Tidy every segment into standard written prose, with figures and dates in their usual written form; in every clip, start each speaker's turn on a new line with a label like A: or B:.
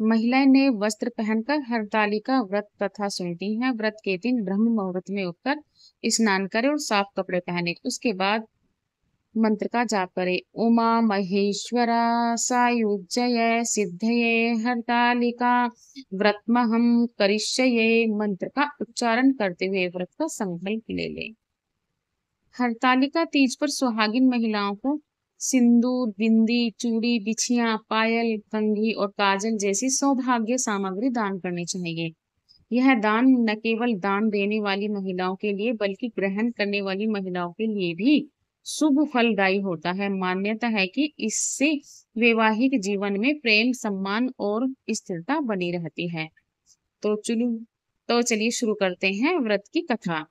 A: महिलाएं नए वस्त्र पहनकर हरतालिका व्रत कथा सुनती हैं। व्रत के दिन ब्रह्म मुहूर्त में उठकर स्नान करें और साफ कपड़े पहने। उसके बाद मंत्र का जाप करें। उमा महेश्वरा सायुज्यये सिद्धये हरतालिका व्रतमहं करिष्ये मंत्र का उच्चारण करते हुए व्रत का संकल्प ले लें। हरतालिका तीज पर सुहागिन महिलाओं को सिंदूर, बिंदी, चूड़ी, बिछिया, पायल, कंघी और काजल जैसी सौभाग्य सामग्री दान करनी चाहिए। यह दान न केवल दान देने वाली महिलाओं के लिए बल्कि ग्रहण करने वाली महिलाओं के लिए भी शुभ फलदायी होता है। मान्यता है कि इससे वैवाहिक जीवन में प्रेम, सम्मान और स्थिरता बनी रहती है। तो चलिए शुरू करते हैं व्रत की कथा।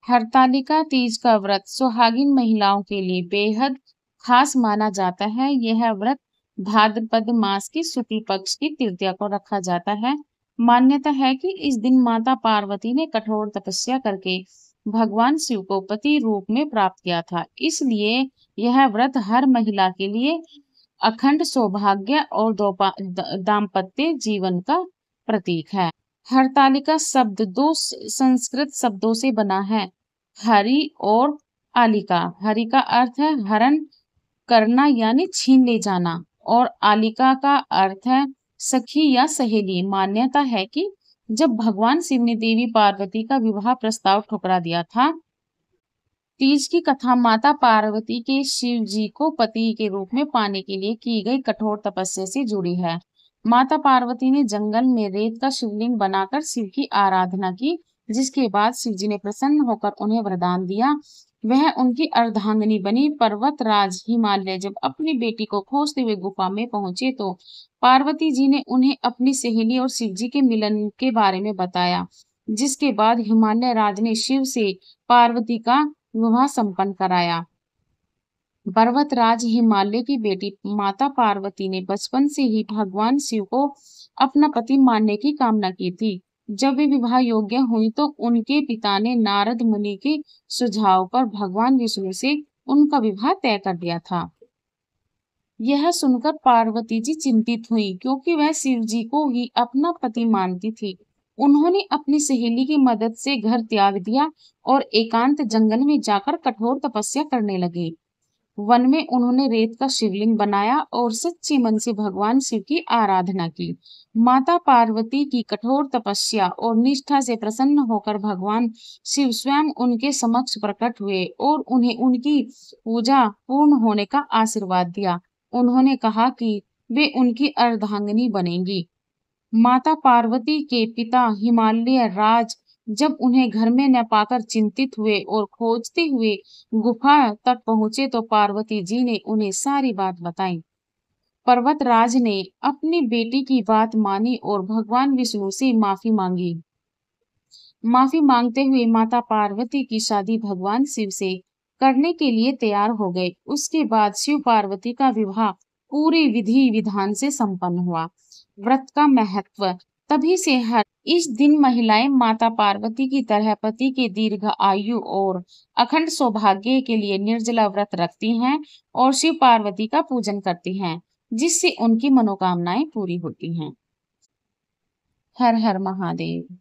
A: हरतालिका तीज का व्रत सुहागिन महिलाओं के लिए बेहद खास माना जाता है। यह व्रत भाद्रपद मास की शुक्ल पक्ष की तृतीया को रखा जाता है। मान्यता है कि इस दिन माता पार्वती ने कठोर तपस्या करके भगवान शिव को पति रूप में प्राप्त किया था। इसलिए यह व्रत हर महिला के लिए अखंड सौभाग्य और दाम्पत्य जीवन का प्रतीक है। हरतालिका शब्द दो संस्कृत शब्दों से बना है, हरि और आलिका। हरि का अर्थ है हरण करना यानी छीन ले जाना और आलिका का अर्थ है सखी या सहेली। मान्यता है कि जब भगवान शिव ने देवी पार्वती का विवाह प्रस्ताव ठुकरा दिया था, तीज की कथा माता पार्वती के शिव जी को पति के रूप में पाने के लिए की गई कठोर तपस्या से जुड़ी है। माता पार्वती ने जंगल में रेत का शिवलिंग बनाकर शिव की आराधना की, जिसके बाद शिव जी ने प्रसन्न होकर उन्हें वरदान दिया। वह उनकी अर्धांगिनी बनी। पर्वत राज हिमालय जब अपनी बेटी को खोजते हुए गुफा में पहुंचे तो पार्वती जी ने उन्हें अपनी सहेली और शिव जी के मिलन के बारे में बताया, जिसके बाद हिमालय राज ने शिव से पार्वती का विवाह संपन्न कराया। पर्वतराज हिमालय की बेटी माता पार्वती ने बचपन से ही भगवान शिव को अपना पति मानने की कामना की थी। जब वे विवाह योग्य हुई तो उनके पिता ने नारद मुनि के सुझाव पर भगवान विष्णु से उनका विवाह तय कर दिया था। यह सुनकर पार्वती जी चिंतित हुई, क्योंकि वह शिव जी को ही अपना पति मानती थी। उन्होंने अपनी सहेली की मदद से घर त्याग दिया और एकांत जंगल में जाकर कठोर तपस्या करने लगे। वन में उन्होंने रेत का शिवलिंग बनाया और सच्चे मन से भगवान शिव की आराधना की। माता पार्वती की कठोर तपस्या और निष्ठा से प्रसन्न होकर भगवान शिव स्वयं उनके समक्ष प्रकट हुए और उन्हें उनकी पूजा पूर्ण होने का आशीर्वाद दिया। उन्होंने कहा कि वे उनकी अर्धांगिनी बनेंगी। माता पार्वती के पिता हिमालय राज जब उन्हें घर में न पाकर चिंतित हुए और खोजते हुए गुफा तक पहुंचे तो पार्वती जी ने उन्हें सारी बात बताई। पर्वतराज ने अपनी बेटी की बात मानी और भगवान विष्णु से माफी मांगी। माफी मांगते हुए माता पार्वती की शादी भगवान शिव से करने के लिए तैयार हो गए। उसके बाद शिव पार्वती का विवाह पूरे विधि विधान से संपन्न हुआ। व्रत का महत्व तभी से हर इस दिन महिलाएं माता पार्वती की तरह पति के दीर्घ आयु और अखंड सौभाग्य के लिए निर्जला व्रत रखती हैं और शिव पार्वती का पूजन करती हैं, जिससे उनकी मनोकामनाएं पूरी होती हैं। हर हर महादेव।